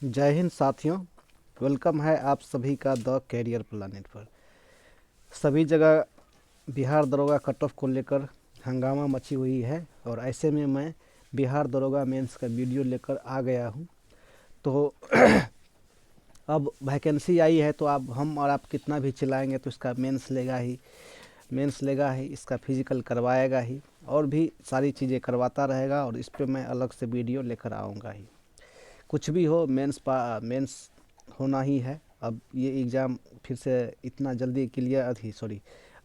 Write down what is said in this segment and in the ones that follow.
जय हिंद साथियों। वेलकम है आप सभी का द कैरियर प्लानिट पर। सभी जगह बिहार दरोगा कट ऑफ को लेकर हंगामा मची हुई है और ऐसे में मैं बिहार दरोगा मेंस का वीडियो लेकर आ गया हूं। तो अब वैकेंसी आई है तो अब हम और आप कितना भी चिल्लाएंगे तो इसका मेंस लेगा ही, इसका फिजिकल करवाएगा ही और भी सारी चीज़ें करवाता रहेगा और इस पे मैं अलग से वीडियो लेकर आऊँगा ही। कुछ भी हो मेंस होना ही है। अब ये एग्ज़ाम फिर से इतना जल्दी क्लियर थी सॉरी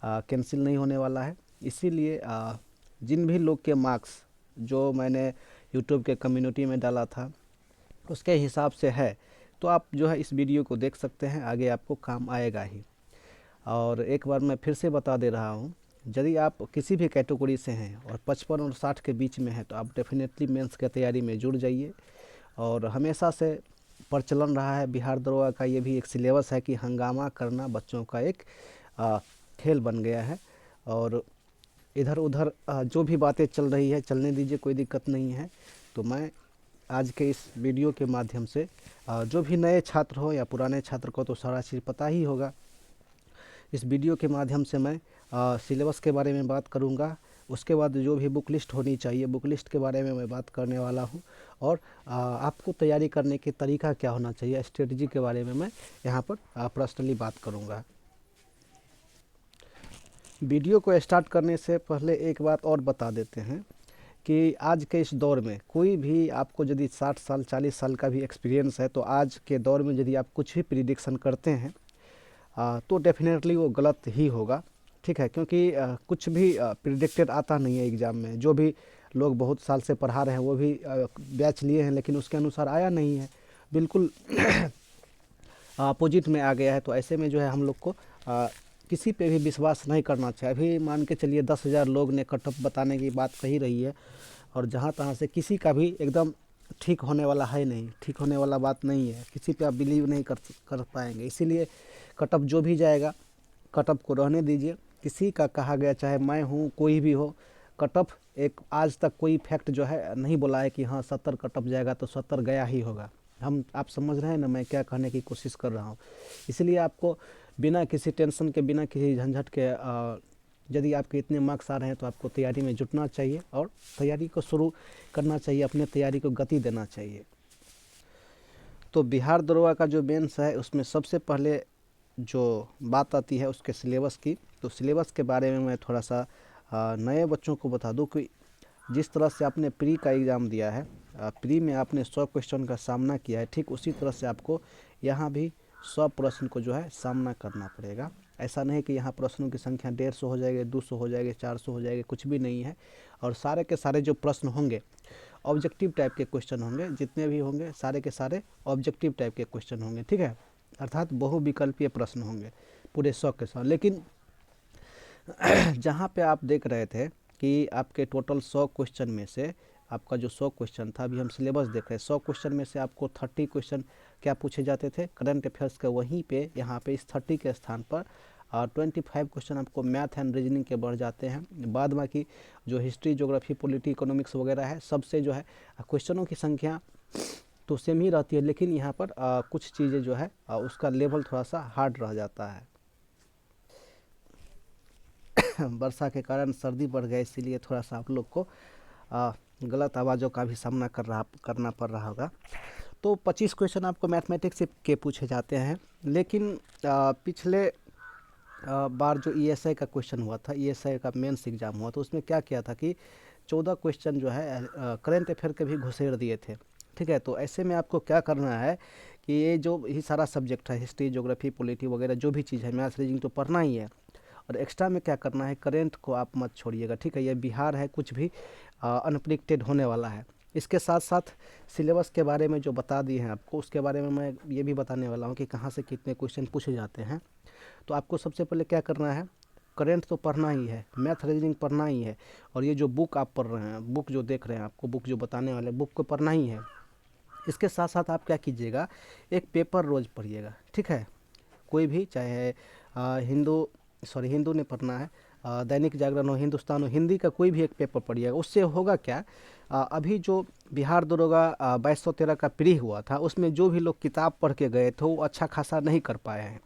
कैंसिल नहीं होने वाला है। इसीलिए जिन भी लोग के मार्क्स जो मैंने यूट्यूब के कम्युनिटी में डाला था उसके हिसाब से है तो आप जो है इस वीडियो को देख सकते हैं, आगे आपको काम आएगा ही। और एक बार मैं फिर से बता दे रहा हूँ, यदि आप किसी भी कैटेगरी से हैं और 55 और 60 के बीच में हैं तो आप डेफिनेटली मेंस की तैयारी में जुड़ जाइए। और हमेशा से प्रचलन रहा है बिहार दरोगा का, ये भी एक सिलेबस है कि हंगामा करना बच्चों का एक खेल बन गया है। और इधर उधर जो भी बातें चल रही है चलने दीजिए, कोई दिक्कत नहीं है। तो मैं आज के इस वीडियो के माध्यम से जो भी नए छात्र हो या पुराने छात्र को तो सारा चीज़ पता ही होगा, इस वीडियो के माध्यम से मैं सिलेबस के बारे में बात करूंगा। उसके बाद जो भी बुक लिस्ट होनी चाहिए बुक लिस्ट के बारे में मैं बात करने वाला हूं। और आपको तैयारी करने के तरीका क्या होना चाहिए, स्ट्रेटजी के बारे में मैं यहाँ पर पर्सनली बात करूँगा। वीडियो को स्टार्ट करने से पहले एक बात और बता देते हैं कि आज के इस दौर में कोई भी आपको यदि 60 साल 40 साल का भी एक्सपीरियंस है तो आज के दौर में यदि आप कुछ भी प्रिडिक्शन करते हैं तो डेफिनेटली वो गलत ही होगा। ठीक है, क्योंकि कुछ भी प्रिडिक्टेड आता नहीं है एग्ज़ाम में। जो भी लोग बहुत साल से पढ़ा रहे हैं वो भी बैच लिए हैं लेकिन उसके अनुसार आया नहीं है, बिल्कुल अपोजिट में आ गया है। तो ऐसे में जो है हम लोग को किसी पे भी विश्वास नहीं करना चाहिए। अभी मान के चलिए 10,000 लोग ने कट ऑफ बताने की बात कही रही है और जहाँ तहाँ से किसी का भी एकदम ठीक होने वाला है नहीं, ठीक होने वाला बात नहीं है, किसी पे आप बिलीव नहीं कर पाएंगे। इसीलिए कट ऑफ जो भी जाएगा कट ऑफ को रहने दीजिए। किसी का कहा गया, चाहे मैं हूँ कोई भी हो, कट ऑफ एक आज तक कोई फैक्ट जो है नहीं बोला है कि हाँ 70 कट ऑफ जाएगा तो 70 गया ही होगा। हम आप समझ रहे हैं ना मैं क्या कहने की कोशिश कर रहा हूँ। इसलिए आपको बिना किसी टेंशन के बिना किसी झंझट के यदि आपके इतने मार्क्स आ रहे हैं तो आपको तैयारी में जुटना चाहिए और तैयारी को शुरू करना चाहिए, अपने तैयारी को गति देना चाहिए। तो बिहार दरोगा का जो मेंस है उसमें सबसे पहले जो बात आती है उसके सिलेबस की। तो सिलेबस के बारे में मैं थोड़ा सा नए बच्चों को बता दूं कि जिस तरह से आपने प्री का एग्ज़ाम दिया है, प्री में आपने 100 क्वेश्चन का सामना किया है, ठीक उसी तरह से आपको यहाँ भी 100 प्रश्न को जो है सामना करना पड़ेगा। ऐसा नहीं कि यहाँ प्रश्नों की संख्या 150 हो जाएगी, 200 हो जाएगी, 400 हो जाएगी, कुछ भी नहीं है। और सारे के सारे जो प्रश्न होंगे ऑब्जेक्टिव टाइप के क्वेश्चन होंगे, जितने भी होंगे सारे के सारे ऑब्जेक्टिव टाइप के क्वेश्चन होंगे। ठीक है, अर्थात बहुविकल्पीय प्रश्न होंगे पूरे 100 के 100। लेकिन जहाँ पे आप देख रहे थे कि आपके टोटल 100 क्वेश्चन में से आपका जो 100 क्वेश्चन था, अभी हम सिलेबस देख रहे हैं, 100 क्वेश्चन में से आपको 30 क्वेश्चन क्या पूछे जाते थे, करंट अफेयर्स के। वहीं पे यहाँ पे इस 30 के स्थान पर 25 क्वेश्चन आपको मैथ एंड रीजनिंग के बढ़ जाते हैं। बाद बाकी जो हिस्ट्री ज्योग्राफी पॉलिटी इकोनॉमिक्स वगैरह है सबसे जो है क्वेश्चनों की संख्या तो सेम ही रहती है, लेकिन यहाँ पर कुछ चीज़ें जो है उसका लेवल थोड़ा सा हार्ड रह जाता है। वर्षा के कारण सर्दी बढ़ गया, इसीलिए थोड़ा सा आप लोग को गलत आवाज़ों का भी सामना करना पड़ रहा होगा। तो 25 क्वेश्चन आपको मैथमेटिक्स के पूछे जाते हैं। लेकिन पिछले बार जो ईएसआई का क्वेश्चन हुआ था, ईएसआई का मेंस एग्ज़ाम हुआ, तो उसमें क्या किया था कि 14 क्वेश्चन जो है करंट अफेयर के भी घुसेड़ दिए थे। ठीक है, तो ऐसे में आपको क्या करना है कि ये जो ही सारा सब्जेक्ट है, हिस्ट्री ज्योग्राफी पॉलिटी वगैरह जो भी चीज़ है, मैथ्स रीजनिंग तो पढ़ना ही है। और एक्स्ट्रा में क्या करना है, करेंट को आप मत छोड़िएगा। ठीक है, ये बिहार है, कुछ भी अनप्रिडिक्टेड होने वाला है। इसके साथ साथ सिलेबस के बारे में जो बता दिए हैं आपको, उसके बारे में मैं ये भी बताने वाला हूँ कि कहाँ से कितने क्वेश्चन पूछे जाते हैं। तो आपको सबसे पहले क्या करना है, करेंट तो पढ़ना ही है, मैथ रीजनिंग पढ़ना ही है। और ये जो बुक आप पढ़ रहे हैं, बुक जो देख रहे हैं, आपको बुक जो बताने वाले बुक को पढ़ना ही है। इसके साथ साथ आप क्या कीजिएगा, एक पेपर रोज़ पढ़िएगा। ठीक है, कोई भी, चाहे हिंदू नहीं पढ़ना है, दैनिक जागरण हो, हिंदुस्तान हो, हिंदी का कोई भी एक पेपर पढ़िएगा। उससे होगा क्या, अभी जो बिहार दरोगा 2213 का प्री हुआ था, उसमें जो भी लोग किताब पढ़ के गए थे वो अच्छा खासा नहीं कर पाए हैं।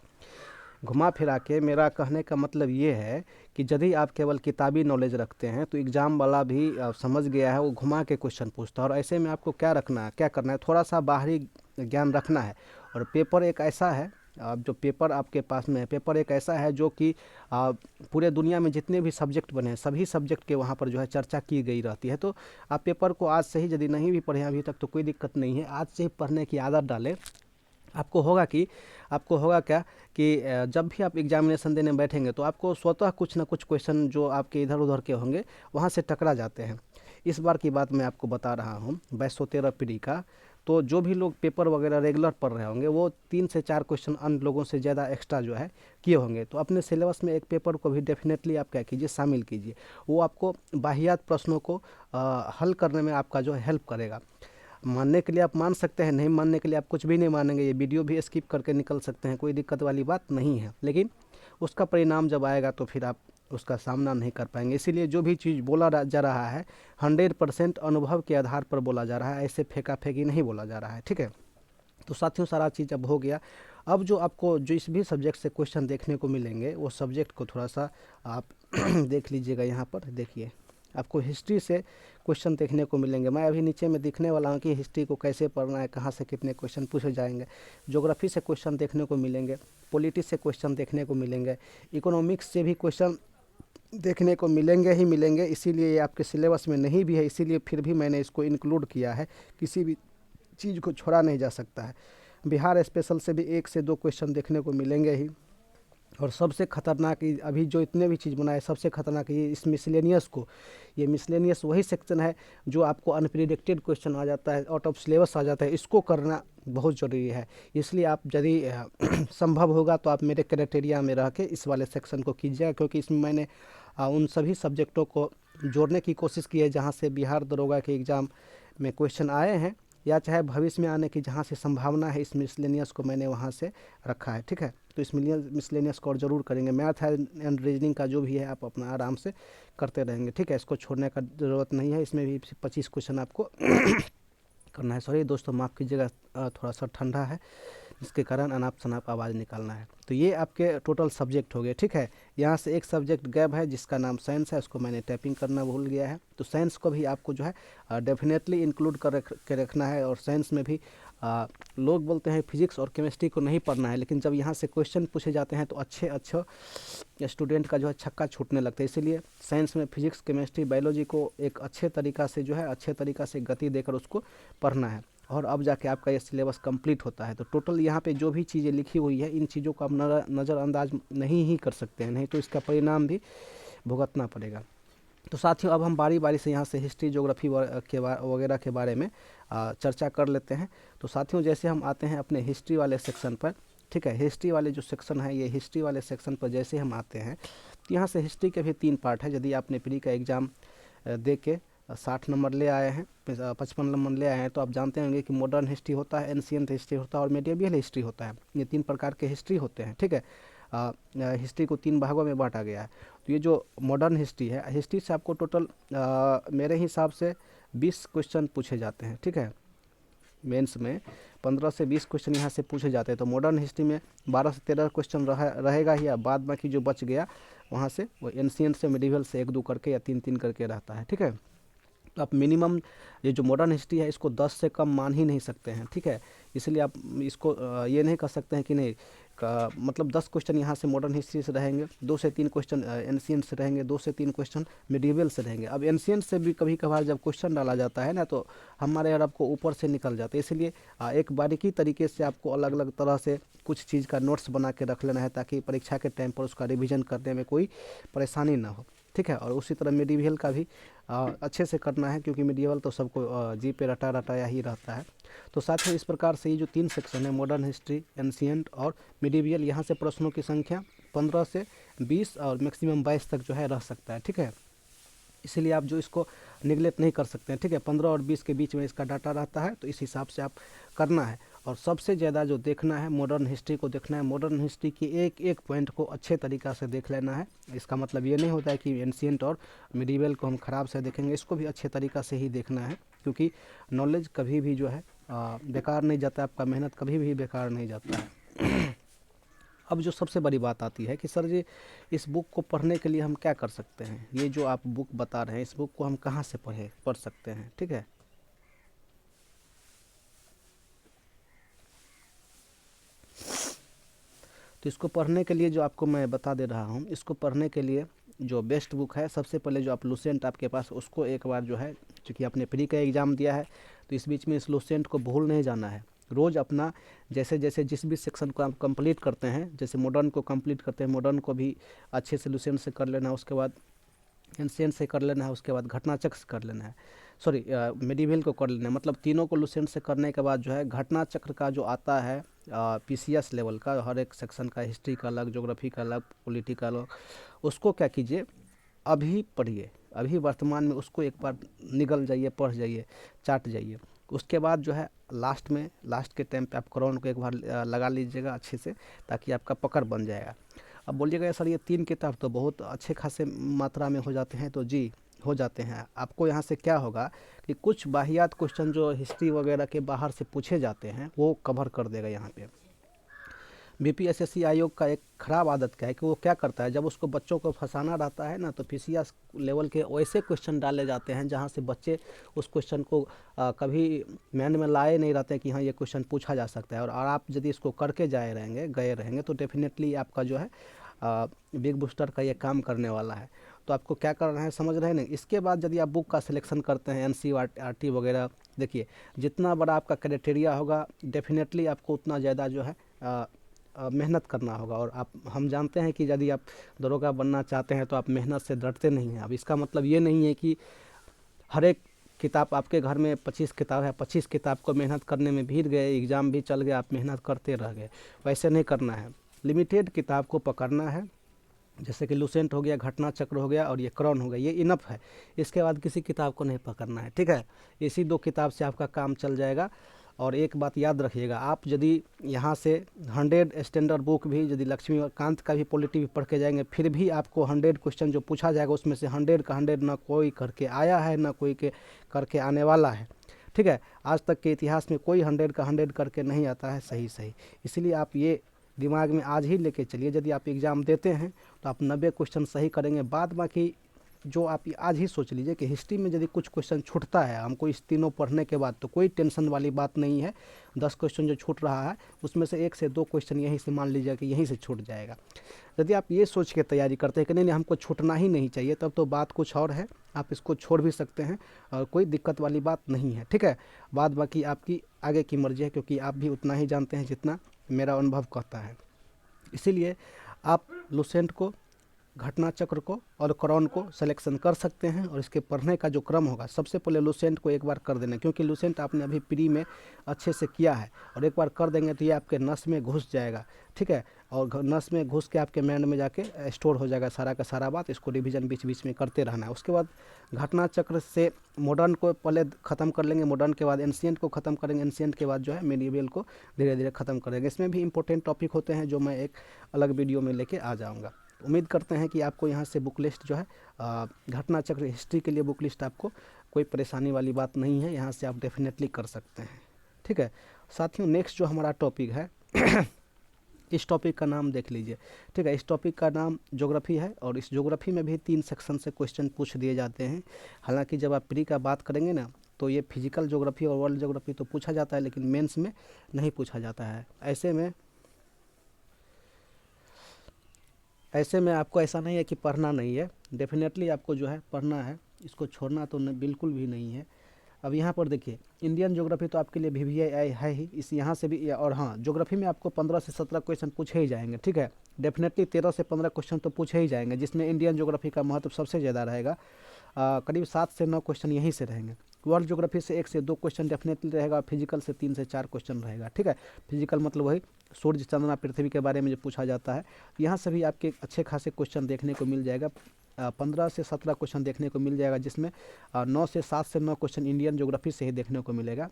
घुमा फिरा के मेरा कहने का मतलब ये है कि यदि आप केवल किताबी नॉलेज रखते हैं तो एग्ज़ाम वाला भी समझ गया है, वो घुमा के क्वेश्चन पूछता है। और ऐसे में आपको क्या रखना है, क्या करना है, थोड़ा सा बाहरी ज्ञान रखना है। और पेपर एक ऐसा है, अब जो पेपर आपके पास में है, पेपर एक ऐसा है जो कि पूरे दुनिया में जितने भी सब्जेक्ट बने हैं सभी सब्जेक्ट के वहाँ पर जो है चर्चा की गई रहती है। तो आप पेपर को आज से ही, यदि नहीं भी पढ़े अभी तक तो कोई दिक्कत नहीं है, आज से ही पढ़ने की आदत डालें। आपको होगा क्या कि जब भी आप एग्जामिनेशन देने बैठेंगे तो आपको स्वतः कुछ ना कुछ क्वेश्चन जो आपके इधर उधर के होंगे वहाँ से टकरा जाते हैं। इस बार की बात मैं आपको बता रहा हूँ 2213 पीढ़ी का। तो जो भी लोग पेपर वगैरह रेगुलर पढ़ रहे होंगे वो 3 से 4 क्वेश्चन अन्य लोगों से ज़्यादा एक्स्ट्रा जो है किए होंगे। तो अपने सिलेबस में एक पेपर को भी डेफिनेटली आप क्या कीजिए, शामिल कीजिए। वो आपको बाहियात प्रश्नों को हल करने में आपका जो है हेल्प करेगा। मानने के लिए आप मान सकते हैं, नहीं मानने के लिए आप कुछ भी नहीं मानेंगे, ये वीडियो भी स्किप करके निकल सकते हैं, कोई दिक्कत वाली बात नहीं है। लेकिन उसका परिणाम जब आएगा तो फिर आप उसका सामना नहीं कर पाएंगे। इसीलिए जो भी चीज़ बोला जा रहा है 100% अनुभव के आधार पर बोला जा रहा है, ऐसे फेंका फेंकी नहीं बोला जा रहा है, ठीक है। तो साथियों सारा चीज़ अब हो गया। अब जो आपको जो इस भी सब्जेक्ट से क्वेश्चन देखने को मिलेंगे वो सब्जेक्ट को थोड़ा सा आप देख लीजिएगा। यहाँ पर देखिए आपको हिस्ट्री से क्वेश्चन देखने को मिलेंगे। मैं अभी नीचे में दिखने वाला हूँ कि हिस्ट्री को कैसे पढ़ना है, कहाँ से कितने क्वेश्चन पूछे जाएंगे। ज्योग्राफी से क्वेश्चन देखने को मिलेंगे, पॉलिटिक्स से क्वेश्चन देखने को मिलेंगे, इकोनॉमिक्स से भी क्वेश्चन देखने को मिलेंगे ही मिलेंगे। इसीलिए ये आपके सिलेबस में नहीं भी है, इसीलिए फिर भी मैंने इसको इंक्लूड किया है, किसी भी चीज़ को छोड़ा नहीं जा सकता है। बिहार स्पेशल से भी 1 से 2 क्वेश्चन देखने को मिलेंगे ही। और सबसे खतरनाक अभी जो इतने भी चीज़ बनाए, सबसे खतरनाक ये इस मिसलेनियस को, ये मिसलेनियस वही सेक्शन है जो आपको अनप्रिडिक्टेड क्वेश्चन आ जाता है, आउट ऑफ सिलेबस आ जाता है, इसको करना बहुत ज़रूरी है। इसलिए आप यदि संभव होगा तो आप मेरे क्राइटेरिया में रह के इस वाले सेक्शन को कीजिएगा, क्योंकि इसमें मैंने उन सभी सब्जेक्टों को जोड़ने की कोशिश की है जहाँ से बिहार दरोगा के एग्ज़ाम में क्वेश्चन आए हैं, या चाहे भविष्य में आने की जहाँ से संभावना है, इस मिसलेनियस को मैंने वहाँ से रखा है, ठीक है। तो इस मिसलेनियस को और ज़रूर करेंगे। मैथ एंड रीजनिंग का जो भी है आप अपना आराम से करते रहेंगे, ठीक है। इसको छोड़ने का ज़रूरत नहीं है, इसमें भी 25 क्वेश्चन आपको करना है। सॉरी दोस्तों, माफ़ कीजिएगा, थोड़ा सा ठंडा है जिसके कारण अनाप शनाप आवाज़ निकालना है। तो ये आपके टोटल सब्जेक्ट हो गए, ठीक है। यहाँ से एक सब्जेक्ट गैप है जिसका नाम साइंस है, उसको मैंने टाइपिंग करना भूल गया है। तो साइंस को भी आपको जो है डेफिनेटली इंक्लूड के रखना है। और साइंस में भी लोग बोलते हैं फिजिक्स और केमिस्ट्री को नहीं पढ़ना है, लेकिन जब यहाँ से क्वेश्चन पूछे जाते हैं तो अच्छे स्टूडेंट का जो है छक्का छूटने लगता है। इसीलिए साइंस में फिजिक्स, केमिस्ट्री, बायोलॉजी को एक अच्छे तरीक़ा से जो है अच्छे तरीक़ा से गति देकर उसको पढ़ना है, और अब जाके आपका ये सिलेबस कंप्लीट होता है। तो टोटल यहाँ पे जो भी चीज़ें लिखी हुई है, इन चीज़ों को आप नज़रअंदाज नहीं ही कर सकते हैं, नहीं तो इसका परिणाम भी भुगतना पड़ेगा। तो साथियों अब हम बारी बारी से यहाँ से हिस्ट्री, ज्योग्राफी वगैरह के बारे में चर्चा कर लेते हैं। तो साथियों जैसे हम आते हैं अपने हिस्ट्री वाले सेक्शन पर, ठीक है। हिस्ट्री वाले जो सेक्शन है, ये हिस्ट्री वाले सेक्शन पर जैसे हम आते हैं तो यहाँ से हिस्ट्री के भी 3 पार्ट है। यदि आपने प्री का एग्ज़ाम दे के 60 नंबर ले आए हैं, 55 नंबर ले आए हैं, तो आप जानते होंगे कि मॉडर्न हिस्ट्री होता है, एंशिएंट हिस्ट्री होता है और मेडिएवल हिस्ट्री होता है। ये 3 प्रकार के हिस्ट्री होते हैं, ठीक है। हिस्ट्री को 3 भागों में बांटा गया है। तो ये जो मॉडर्न हिस्ट्री है, हिस्ट्री से आपको टोटल मेरे हिसाब से 20 क्वेश्चन पूछे जाते हैं, ठीक है। मेंस में 15 से 20 क्वेश्चन यहाँ से पूछे जाते हैं। तो मॉडर्न हिस्ट्री में 12 से 13 क्वेश्चन रहेगा ही, बाद बाकी जो बच गया वहाँ से वो एंशिएंट से मिडिवल से 1-2 करके या 3-3 करके रहता है, ठीक है। तो आप मिनिमम ये जो मॉडर्न हिस्ट्री है इसको 10 से कम मान ही नहीं सकते हैं, ठीक है। इसलिए आप इसको ये नहीं कर सकते हैं कि नहीं मतलब 10 क्वेश्चन यहाँ से मॉडर्न हिस्ट्री से रहेंगे, 2 से 3 क्वेश्चन एंशिएंट से रहेंगे, 2 से 3 क्वेश्चन मिडिवल से रहेंगे। अब एंशिएंट से भी कभी कभार जब क्वेश्चन डाला जाता है ना तो हमारे अरब को ऊपर से निकल जाते हैं। इसलिए एक बारीकी तरीके से आपको अलग अलग तरह से कुछ चीज़ का नोट्स बना के रख लेना है, ताकि परीक्षा के टाइम पर उसका रिविज़न करने में कोई परेशानी ना हो, ठीक है। और उसी तरह मिडिवल का भी अच्छे से करना है, क्योंकि मिडिवल तो सबको जी पे रटाया ही रहता है। तो साथ ही इस प्रकार से ये जो 3 सेक्शन है, मॉडर्न हिस्ट्री, एंशिएंट और मिडिवल, यहाँ से प्रश्नों की संख्या 15 से 20 और मैक्सिमम 22 तक जो है रह सकता है, ठीक है। इसीलिए आप जो इसको निगलेक्ट नहीं कर सकते हैं, ठीक है। 15 और 20 के बीच में इसका डाटा रहता है, तो इस हिसाब से आप करना है। और सबसे ज़्यादा जो देखना है मॉडर्न हिस्ट्री को देखना है, मॉडर्न हिस्ट्री की एक एक पॉइंट को अच्छे तरीक़ा से देख लेना है। इसका मतलब ये नहीं होता है कि एंशिएंट और मिडिवल को हम ख़राब से देखेंगे, इसको भी अच्छे तरीक़ा से ही देखना है, क्योंकि नॉलेज कभी भी जो है बेकार नहीं जाता, आपका मेहनत कभी भी बेकार नहीं जाता है। अब जो सबसे बड़ी बात आती है कि सर जी इस बुक को पढ़ने के लिए हम क्या कर सकते हैं, ये जो आप बुक बता रहे हैं इस बुक को हम कहाँ से पढ़ सकते हैं, ठीक है। तो इसको पढ़ने के लिए जो आपको मैं बता दे रहा हूँ, इसको पढ़ने के लिए जो बेस्ट बुक है, सबसे पहले जो आप लुसेंट आपके पास, उसको एक बार जो है, चूँकि आपने प्री का एग्ज़ाम दिया है तो इस बीच में इस लुसेंट को भूल नहीं जाना है। रोज़ अपना जैसे जैसे जिस भी सेक्शन को आप कंप्लीट करते हैं, जैसे मॉडर्न को कंप्लीट करते हैं, मॉडर्न को भी अच्छे से लुसेंट से कर लेना है, उसके बाद एंशिएंट से कर लेना है, उसके बाद घटनाचक्र से कर लेना है, सॉरी मेडिवल को कर लेना है। मतलब तीनों को लुसेंट से करने के बाद जो है घटनाचक्र का जो आता है पीसीएस लेवल का, हर एक सेक्शन का, हिस्ट्री का अलग, ज्योग्राफी का अलग, पॉलिटी का अलग, उसको क्या कीजिए अभी पढ़िए, अभी वर्तमान में उसको एक बार निगल जाइए, पढ़ जाइए, चाट जाइए। उसके बाद जो है लास्ट में, लास्ट के टाइम पे आप क्रॉन को एक बार लगा लीजिएगा अच्छे से, ताकि आपका पकड़ बन जाएगा। अब बोलिएगा सर ये 3 किताब तो बहुत अच्छे खासे मात्रा में हो जाते हैं, तो जी हो जाते हैं। आपको यहाँ से क्या होगा कि कुछ वाहियात क्वेश्चन जो हिस्ट्री वगैरह के बाहर से पूछे जाते हैं वो कवर कर देगा यहाँ पे। बीपीएसएससी आयोग का एक ख़राब आदत क्या है कि वो क्या करता है, जब उसको बच्चों को फंसाना रहता है ना, तो पीसीएस लेवल के वैसे क्वेश्चन डाले जाते हैं जहाँ से बच्चे उस क्वेश्चन को कभी माइंड में लाए नहीं रहते कि हाँ ये क्वेश्चन पूछा जा सकता है। और आप यदि इसको करके गए रहेंगे तो डेफिनेटली आपका जो है बिग बूस्टर का ये काम करने वाला है। तो आपको क्या करना है समझ रहे हैं ना। इसके बाद यदि आप बुक का सिलेक्शन करते हैं, एनसीईआरटी वगैरह, देखिए जितना बड़ा आपका क्राइटेरिया होगा डेफिनेटली आपको उतना ज़्यादा जो है मेहनत करना होगा। और हम जानते हैं कि यदि आप दरोगा बनना चाहते हैं तो आप मेहनत से डरते नहीं हैं। अब इसका मतलब ये नहीं है कि हर एक किताब, आपके घर में 25 किताब है, 25 किताब को मेहनत करने में भीड़ गए, एग्ज़ाम भी चल गया, आप मेहनत करते रह गए, वैसे नहीं करना है। लिमिटेड किताब को पकड़ना है, जैसे कि लुसेंट हो गया, घटनाचक्र हो गया और ये क्रॉन हो गया, ये इनफ है। इसके बाद किसी किताब को नहीं पकड़ना है, ठीक है। इसी 2 किताब से आपका काम चल जाएगा। और एक बात याद रखिएगा, आप यदि यहाँ से 100 स्टैंडर्ड बुक भी यदि लक्ष्मीकांत का भी पॉलिटी भी पढ़ के जाएंगे, फिर भी आपको 100 क्वेश्चन जो पूछा जाएगा उसमें से 100 का 100 ना कोई करके आया है, ना कोई के करके आने वाला है, ठीक है। आज तक के इतिहास में कोई 100 का 100 करके नहीं आता है सही। इसलिए आप ये दिमाग में आज ही लेके चलिए, यदि आप एग्ज़ाम देते हैं तो आप 90 क्वेश्चन सही करेंगे। बाद बाकी जो आप आज ही सोच लीजिए कि हिस्ट्री में यदि कुछ क्वेश्चन छूटता है हमको इस तीनों पढ़ने के बाद, तो कोई टेंशन वाली बात नहीं है। 10 क्वेश्चन जो छूट रहा है उसमें से 1 से 2 क्वेश्चन यहीं से मान लीजिए कि यहीं से छूट जाएगा। यदि आप ये सोच के तैयारी करते हैं कि नहीं हमको छूटना ही नहीं चाहिए, तब तो बात कुछ और है, आप इसको छोड़ भी सकते हैं और कोई दिक्कत वाली बात नहीं है, ठीक है। बाद बाकी आपकी आगे की मर्जी है, क्योंकि आप भी उतना ही जानते हैं जितना मेरा अनुभव कहता है। इसीलिए आप लुसेंट को, घटनाचक्र को और क्रॉन को सिलेक्शन कर सकते हैं। और इसके पढ़ने का जो क्रम होगा, सबसे पहले लुसेंट को एक बार कर देना, क्योंकि लुसेंट आपने अभी प्री में अच्छे से किया है, और एक बार कर देंगे तो ये आपके नस में घुस जाएगा, ठीक है। और नस में घुस के आपके माइंड में जाके स्टोर हो जाएगा सारा का सारा बात। इसको रिवीजन बीच बीच में करते रहना है। उसके बाद घटनाचक्र से मॉडर्न को पहले ख़त्म कर लेंगे, मॉडर्न के बाद एंशिएंट को ख़त्म करेंगे, एंशिएंट के बाद जो है मेडिवल को धीरे धीरे ख़त्म करेंगे। इसमें भी इंपॉर्टेंट टॉपिक होते हैं जो मैं एक अलग वीडियो में लेके आ जाऊँगा। उम्मीद करते हैं कि आपको यहाँ से बुक लिस्ट जो है घटनाचक्र हिस्ट्री के लिए बुक लिस्ट आपको कोई परेशानी वाली बात नहीं है, यहाँ से आप डेफिनेटली कर सकते हैं, ठीक है। साथियों नेक्स्ट जो हमारा टॉपिक है इस टॉपिक का नाम देख लीजिए, ठीक है। इस टॉपिक का नाम ज्योग्राफी है, और इस ज्योग्राफी में भी 3 सेक्शन से क्वेश्चन पूछ दिए जाते हैं। हालांकि जब आप प्री का बात करेंगे ना तो ये फिजिकल ज्योग्राफी और वर्ल्ड ज्योग्राफी तो पूछा जाता है, लेकिन मेंस में नहीं पूछा जाता है। ऐसे में आपको ऐसा नहीं है कि पढ़ना नहीं है, डेफिनेटली आपको जो है पढ़ना है, इसको छोड़ना तो बिल्कुल भी नहीं है। अब यहाँ पर देखिए इंडियन ज्योग्राफी तो आपके लिए VVI है ही, इस यहाँ से भी। और हाँ, ज्योग्राफी में आपको 15 से 17 क्वेश्चन पूछे ही जाएंगे, ठीक है। डेफिनेटली 13 से 15 क्वेश्चन तो पूछे ही जाएंगे, जिसमें इंडियन ज्योग्राफी का महत्व सबसे ज़्यादा रहेगा। करीब 7 से 9 क्वेश्चन यहीं से रहेंगे। वर्ल्ड ज्योग्राफी से 1 से 2 क्वेश्चन डेफिनेटली रहेगा, फिजिकल से 3 से 4 क्वेश्चन रहेगा, ठीक है। फिजिकल मतलब वही सूर्य चंद्रमा पृथ्वी के बारे में जो पूछा जाता है, यहाँ से भी आपके अच्छे खासे क्वेश्चन देखने को मिल जाएगा। 15 से 17 क्वेश्चन देखने को मिल जाएगा, जिसमें 9 से 7 से 9 क्वेश्चन इंडियन ज्योग्राफी से ही देखने को मिलेगा।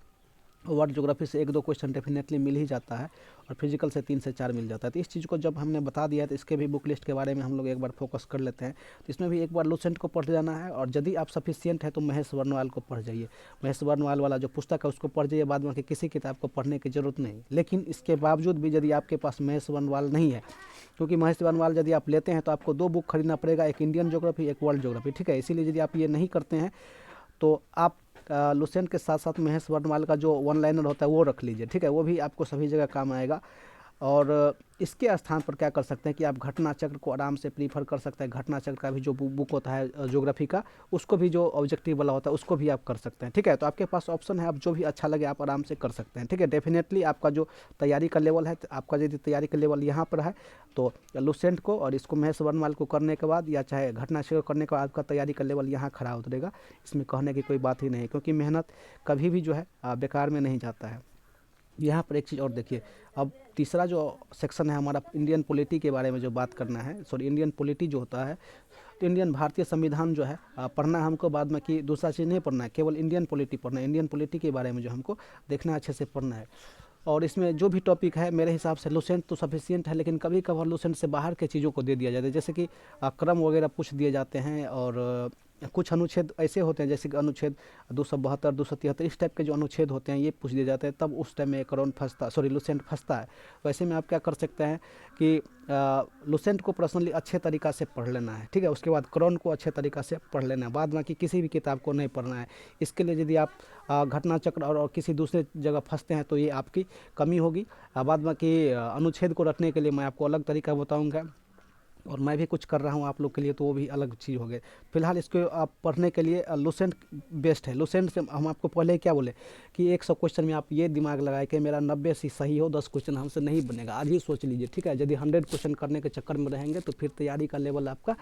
वर्ल्ड ज्योग्राफी से 1-2 क्वेश्चन डेफिनेटली मिल ही जाता है, और फिजिकल से 3 से 4 मिल जाता है। तो इस चीज़ को जब हमने बता दिया है, तो इसके भी बुक लिस्ट के बारे में हम लोग एक बार फोकस कर लेते हैं। तो इसमें भी एक बार लुसेंट को पढ़ जाना है, और यदि आप सफिशिएंट है तो महेश वर्णवाल को पढ़ जाइए। महेश वर्णवाल वाला जो पुस्तक है उसको पढ़ जाइए, बाद में किसी किताब को पढ़ने की जरूरत नहीं। लेकिन इसके बावजूद भी यदि आपके पास महेश वर्णवाल नहीं है, क्योंकि महेश वर्णवाल यदि आप लेते हैं तो आपको 2 बुक खरीदना पड़ेगा, एक इंडियन ज्योग्राफी, एक वर्ल्ड ज्योग्राफी, ठीक है। इसीलिए यदि आप ये नहीं करते हैं तो आप लुसेंट के साथ साथ महेश वर्णवाल का जो वन लाइनर होता है वो रख लीजिए, ठीक है। वो भी आपको सभी जगह काम आएगा। और इसके स्थान पर क्या कर सकते हैं कि आप घटना चक्र को आराम से प्रीफर कर सकते हैं। घटना चक्र का भी जो बुक होता है ज्योग्राफी का, उसको भी जो ऑब्जेक्टिव वाला होता है उसको भी आप कर सकते हैं, ठीक है। तो आपके पास ऑप्शन है, आप जो भी अच्छा लगे आप आराम से कर सकते हैं, ठीक है। डेफिनेटली आपका जो तैयारी का लेवल है, आपका यदि तैयारी का लेवल यहाँ पर है तो लुसेंट को और इसको महेश वर्णवाल को करने के बाद, या चाहे घटना चक्र करने के बाद, आपका तैयारी का लेवल यहाँ खड़ा उतरेगा। इसमें कहने की कोई बात ही नहीं, क्योंकि मेहनत कभी भी जो है बेकार में नहीं जाता है। यहाँ पर एक चीज़ और देखिए, अब तीसरा जो सेक्शन है हमारा इंडियन पॉलिटी के बारे में जो बात करना है, सॉरी इंडियन पॉलिटी जो होता है, तो इंडियन भारतीय संविधान जो है पढ़ना है हमको, बाद में कि दूसरा चीज़ नहीं पढ़ना है, केवल इंडियन पॉलिटी पढ़ना है। इंडियन पॉलिटी के बारे में जो हमको देखना है, अच्छे से पढ़ना है। और इसमें जो भी टॉपिक है मेरे हिसाब से लुसेंट तो सफिशिएंट है, लेकिन कभी कभार लुसेंट से बाहर के चीज़ों को दे दिया जाता है, जैसे कि क्रम वगैरह पूछ दिए जाते हैं, और कुछ अनुच्छेद ऐसे होते हैं जैसे कि अनुच्छेद 272, 273, इस टाइप के जो अनुच्छेद होते हैं ये पूछ दिए जाते हैं। तब उस टाइम में करोन फंसता, सॉरी लुसेंट फंसता है। वैसे में आप क्या कर सकते हैं कि लुसेंट को पर्सनली अच्छे तरीक़ा से पढ़ लेना है, ठीक है। उसके बाद करोन को अच्छे तरीक़ा से पढ़ लेना है, बाद में कि किसी भी किताब को नहीं पढ़ना है। इसके लिए यदि आप घटना चक्र और किसी दूसरे जगह फंसते हैं तो ये आपकी कमी होगी। बाद में कि अनुच्छेद को रटने के लिए मैं आपको अलग तरीका बताऊँगा, और मैं भी कुछ कर रहा हूँ आप लोग के लिए, तो वो भी अलग चीज़ हो गई। फिलहाल इसको आप पढ़ने के लिए लुसेंट बेस्ट है। लुसेंट से हम आपको पहले क्या बोले कि 100 क्वेश्चन में आप ये दिमाग लगाए कि मेरा 90 से सही हो, 10 क्वेश्चन हमसे नहीं बनेगा। आज ही सोच लीजिए, ठीक है। यदि 100 क्वेश्चन करने के चक्कर में रहेंगे तो फिर तैयारी का लेवल आपका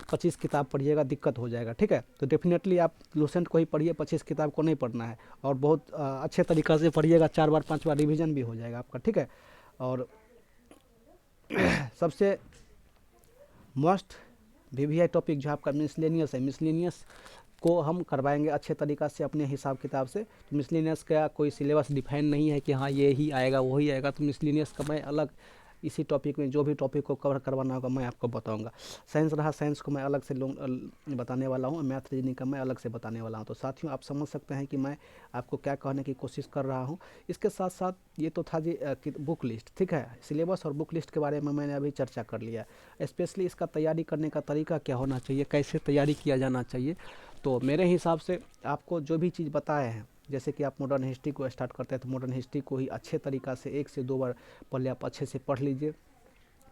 25 किताब पढ़िएगा, दिक्कत हो जाएगा, ठीक है। तो डेफिनेटली आप लुसेंट को ही पढ़िए, 25 किताब को नहीं पढ़ना है, और बहुत अच्छे तरीक़ा से पढ़िएगा। 4 बार 5 बार रिविज़न भी हो जाएगा आपका, ठीक है। और सबसे मस्ट वीवीआई टॉपिक जो आपका मिसलेनियस है, मिसलेनियस को हम करवाएंगे अच्छे तरीक़ा से अपने हिसाब किताब से। तो मिसलेनियस का कोई सिलेबस डिफाइन नहीं है कि हाँ ये ही आएगा वही आएगा। तो मिसलेनियस का मैं अलग इसी टॉपिक में जो भी टॉपिक को कवर करवाना होगा मैं आपको बताऊंगा। साइंस रहा, साइंस को मैं अलग से बताने वाला हूँ, मैथ रीजनिंग का मैं अलग से बताने वाला हूँ। तो साथियों आप समझ सकते हैं कि मैं आपको क्या कहने की कोशिश कर रहा हूँ। इसके साथ साथ ये तो था जी बुक लिस्ट, ठीक है। सिलेबस और बुक लिस्ट के बारे में मैंने अभी चर्चा कर लिया। स्पेशली इसका तैयारी करने का तरीका क्या होना चाहिए, कैसे तैयारी किया जाना चाहिए। तो मेरे हिसाब से आपको जो भी चीज़ बताए हैं, जैसे कि आप मॉडर्न हिस्ट्री को स्टार्ट करते हैं तो मॉडर्न हिस्ट्री को ही अच्छे तरीक़ा से 1 से 2 बार पहले आप अच्छे से पढ़ लीजिए,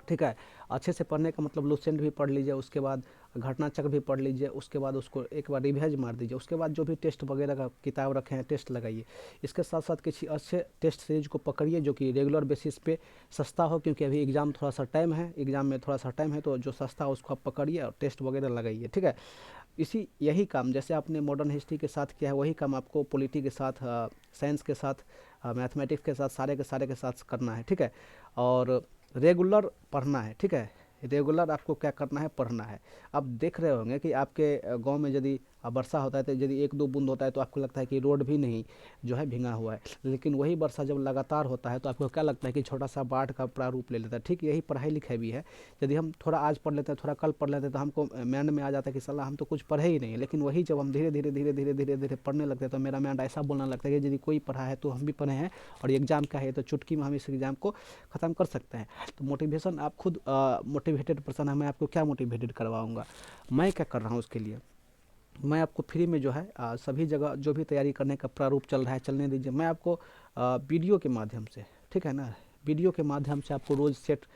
ठीक है। अच्छे से पढ़ने का मतलब लुसेंट भी पढ़ लीजिए, उसके बाद घटना चक्र भी पढ़ लीजिए, उसके बाद उसको एक बार रिवाइज मार दीजिए। उसके बाद जो भी टेस्ट वगैरह का किताब रखे हैं टेस्ट लगाइए। इसके साथ साथ किसी अच्छे टेस्ट सीरीज को पकड़िए जो कि रेगुलर बेसिस पे सस्ता हो, क्योंकि अभी एग्ज़ाम थोड़ा सा टाइम है, एग्ज़ाम में थोड़ा सा टाइम है, तो जो सस्ता हो उसको आप पकड़िए और टेस्ट वगैरह लगाइए, ठीक है। यही काम जैसे आपने मॉडर्न हिस्ट्री के साथ किया है, वही काम आपको पॉलिटी के साथ, साइंस के साथ, मैथमेटिक्स के साथ, सारे के साथ करना है, ठीक है। और रेगुलर पढ़ना है, ठीक है। रेगुलर आपको क्या करना है, पढ़ना है। अब देख रहे होंगे कि आपके गांव में यदि वर्षा होता है तो यदि 1-2 बूंद होता है तो आपको लगता है कि रोड भी नहीं जो है भींगा हुआ है, लेकिन वही वर्षा जब लगातार होता है तो आपको क्या लगता है कि छोटा सा बाढ़ का प्रारूप ले लेता है। ठीक यही पढ़ाई लिखाई भी है। यदि हम थोड़ा आज पढ़ लेते हैं, थोड़ा कल पढ़ लेते हैं, तो हमको माइंड में आ जाता है कि साला हम तो कुछ पढ़े ही नहीं। लेकिन वही जब हम धीरे धीरे पढ़ने लगते हैं तो मेरा माइंड ऐसा बोलने लगता है कि यदि कोई पढ़ा है तो हम भी पढ़े हैं, और एग्जाम का है तो चुटकी में हम इस एग्जाम को ख़त्म कर सकते हैं। तो मोटिवेशन आप खुद मोटिवेटेड पर्सन है, मैं आपको क्या मोटिवेटेड करवाऊँगा, मैं क्या कर रहा हूँ उसके लिए। मैं आपको फ्री में जो है सभी जगह जो भी तैयारी करने का प्रारूप चल रहा है चलने दीजिए। मैं आपको वीडियो के माध्यम से, ठीक है ना, वीडियो के माध्यम से आपको रोज़ सेट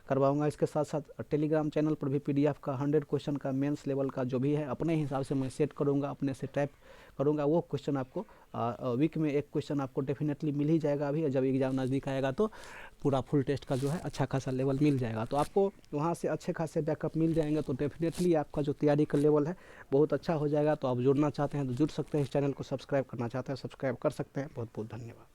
करवाऊंगा। इसके साथ साथ टेलीग्राम चैनल पर भी PDF का 100 क्वेश्चन का मेंस लेवल का जो भी है अपने हिसाब से मैं सेट करूँगा, अपने से टाइप करूँगा। वो क्वेश्चन आपको वीक में एक क्वेश्चन आपको डेफिनेटली मिल ही जाएगा। अभी जब एग्ज़ाम नज़दीक आएगा तो पूरा फुल टेस्ट का जो है अच्छा खासा लेवल मिल जाएगा। तो आपको वहाँ से अच्छे खासे बैकअप मिल जाएंगे, तो डेफिनेटली आपका जो तैयारी का लेवल है बहुत अच्छा हो जाएगा। तो आप जुड़ना चाहते हैं तो जुड़ सकते हैं, इस चैनल को सब्सक्राइब करना चाहते हैं सब्सक्राइब कर सकते हैं। बहुत बहुत धन्यवाद।